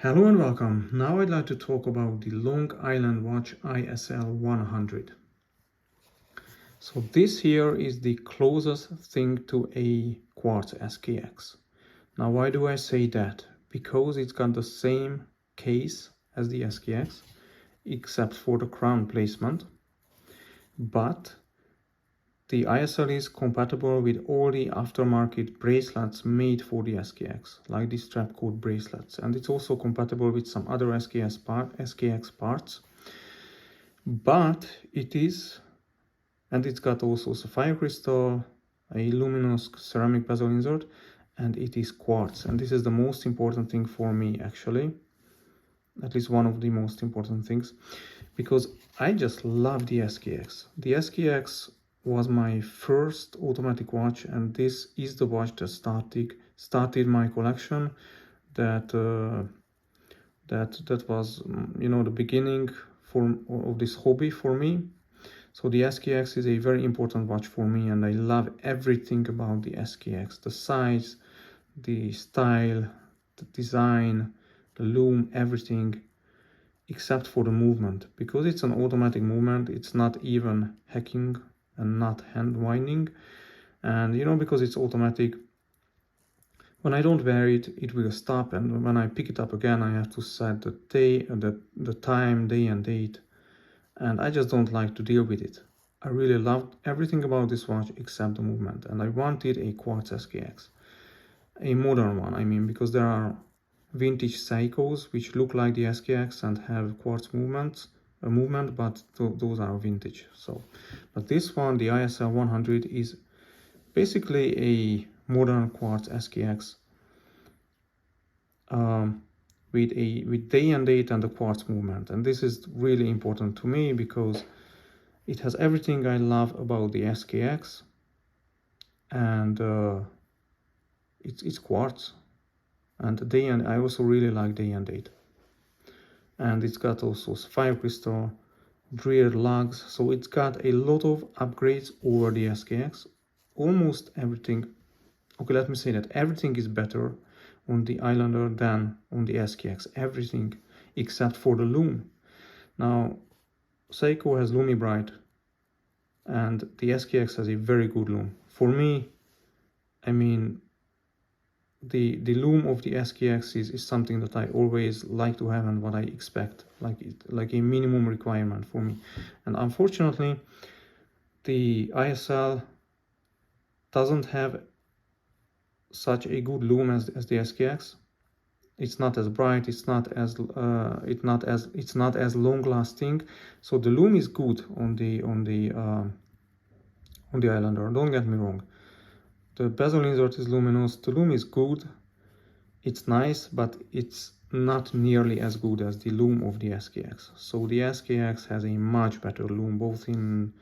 Hello and welcome. Now I'd like to talk about the Long Island watch ISL-100. So this here is the closest thing to a quartz SKX. Now why do I say that? Because it's got the same case as the SKX, except for the crown placement. But the ISL is compatible with all the aftermarket bracelets made for the SKX, like the strap cord bracelets. And it's also compatible with some other SKX parts. But it's got also sapphire crystal, a luminous ceramic bezel insert, and it is quartz. And this is the most important thing for me, actually. At least one of the most important things, because I just love the SKX. The SKX was my first automatic watch, and this is the watch that started my collection. That was, the beginning of this hobby for me. So the SKX is a very important watch for me, and I love everything about the SKX: the size, the style, the design, the lume, everything, except for the movement. Because it's an automatic movement, it's not even hacking and not hand winding. And because it's automatic, when I don't wear it, it will stop, and when I pick it up again, I have to set the day, the time, day and date, and I just don't like to deal with it. I really loved everything about this watch except the movement, and I wanted a quartz SKX, a modern one. I mean, because there are vintage Seikos which look like the SKX and have quartz movement, but those are vintage. But this one, the ISL-100, is basically a modern quartz SKX with day and date and the quartz movement. And this is really important to me because it has everything I love about the SKX, and it's quartz. And I also really like day and date. And it's got also sapphire crystal, rear lugs, so it's got a lot of upgrades over the SKX. Almost everything, okay, let me say that everything is better on the Islander than on the SKX. Everything except for the lume. Now, Seiko has Lume Bright, and the SKX has a very good lume. For me, I mean, the lume of the SKX is something that I always like to have, and what I expect, like a minimum requirement for me. And unfortunately, the ISL doesn't have such a good lume as the SKX. It's not as bright, it's not as long lasting. So the lume is good on the Islander, don't get me wrong. The bezel insert is luminous, the lume is good, it's nice, but it's not nearly as good as the lume of the SKX. So the SKX has a much better lume, both in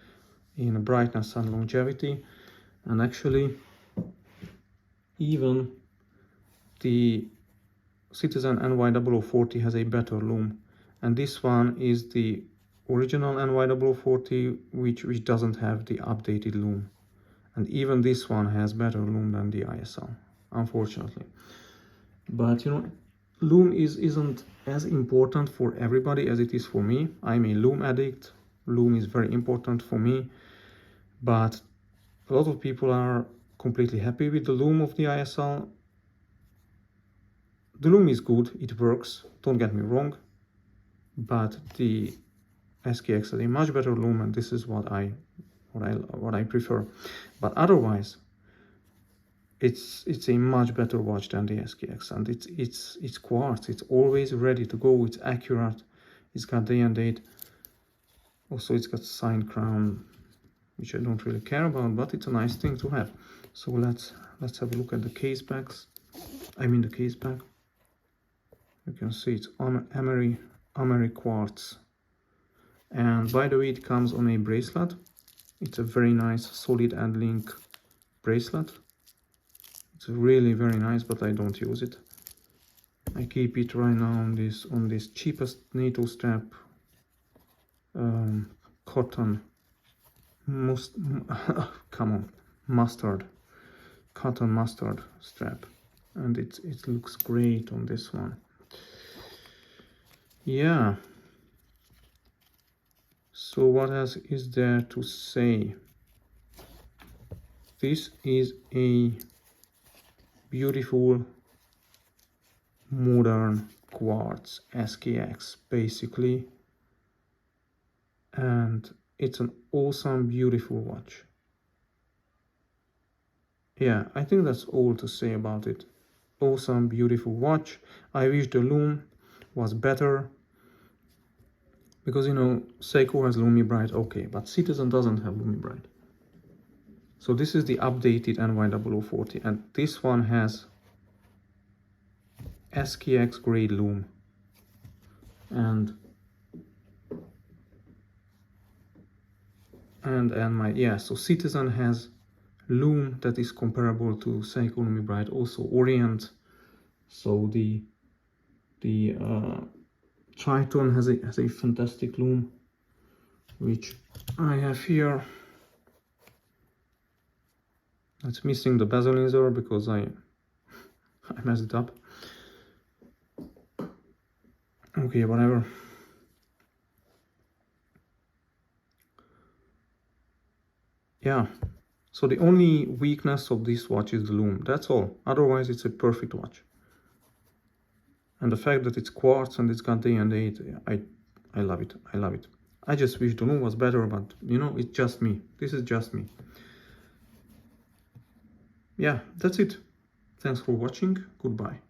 brightness and longevity. And actually, even the Citizen NY0040 has a better lume. And this one is the original NY0040, which doesn't have the updated lume. And even this one has better lume than the ISL, unfortunately. But lume isn't as important for everybody as it is for me. I'm a lume addict. Lume is very important for me. But a lot of people are completely happy with the lume of the ISL. The lume is good, it works, don't get me wrong. But the SKX has a much better lume, and this is what I prefer. But otherwise, it's a much better watch than the SKX, and it's quartz. It's always ready to go. It's accurate. It's got day and date. Also, it's got signed crown, which I don't really care about, but it's a nice thing to have. So let's have a look at the case backs. The case back. You can see it's Emery quartz. And by the way, it comes on a bracelet. It's a very nice solid end link bracelet. It's really very nice, but I don't use it. I keep it right now on this cheapest NATO strap, cotton cotton mustard strap, and it looks great on this one. Yeah. So what else is there to say? This is a beautiful modern quartz SKX basically, and it's an awesome, beautiful watch. Yeah, I think that's all to say about it. Awesome, beautiful watch. I wish the Lume was better, because you know Seiko has Lume Bright, okay, but Citizen doesn't have Lume Bright. So this is the updated NY0040, and this one has SKX grade Lume, and my, yeah, so Citizen has Lume that is comparable to Seiko Lume Bright, also Orient. So the Triton has a fantastic Lume, which I have here. It's missing the bezel insert because I messed it up. Okay, whatever. Yeah, so the only weakness of this watch is the Lume, that's all. Otherwise it's a perfect watch. And the fact that it's quartz and it's got day and date, I love it, I love it. I just wish the Lume was better, but you know, it's just me. This is just me. Yeah, that's it. Thanks for watching, goodbye.